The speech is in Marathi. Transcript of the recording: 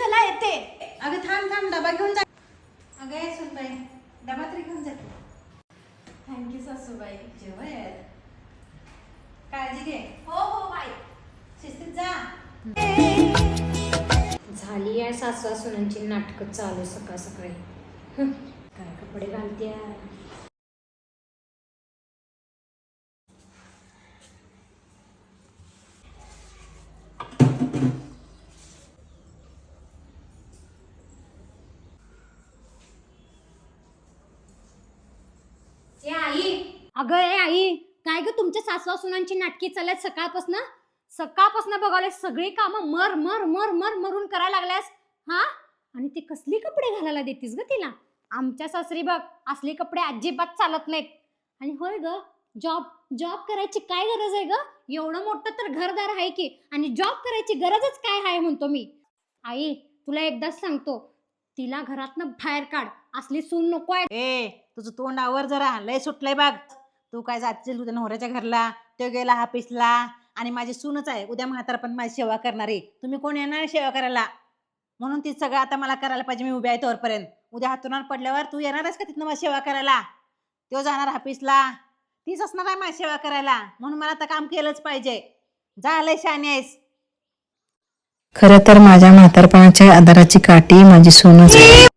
चला येते. अगं थांब थांब, डबा घेऊन जा. अगं ये सुनबाई, डबा तरी घेऊन जा. थँक्यू सासूबाई. जेवण काळजी घे. हो हो बाई. शिस्तीत जा. झाली आहे सासू सुनांची नाटकं चालू सकाळ सकाळी. काय कपडे घालत्या. ए आई, अगं ए आई, काय ग तुमच्या सासू सुनांची नाटकी चालल्यात सकाळपासून बघायला सगळी कामं मर मर मर मर मरून करायला लागल्यास. हा, आणि ते कसली कपडे घालायला देतीस ग तिला. आमच्या सासरी बघ असले कपडे अजिबात चालत नाहीत. आणि होय ग, जॉब जॉब करायची काय गरज आहे ग. एवढं मोठं तर घरदार आहे की, आणि जॉब करायची गरजच काय आहे म्हणतो मी. आई तुला एकदाच सांगतो, तिला घरातनं बाहेर काढ. असली सून नको आहे. ए तुझं तोंड आवर जरा, लय सुटलंय बघ. तू काय जातील तुझ्या नवऱ्याच्या घरला, तो गेला ऑफिसला, आणि माझी सूनच आहे उद्या म्हातारा पण माझी सेवा करणारी. तुम्ही कोण येणार सेवा करायला? म्हणून ती सगळं आता मला करायला पाहिजे. मी उभी आहे तोवरपर्यंत. उद्या हातून पडल्यावर तू येणारच का तिथनं माझी सेवा करायला? तो जाणार ऑफिसला, तीच असणार आहे माझी सेवा करायला. म्हणून मला आता काम केलंच पाहिजे. झालंय शाने आहेस. खरं तर माझ्या म्हातारपणाच्या आधाराची काठी माझी सूनच आहे.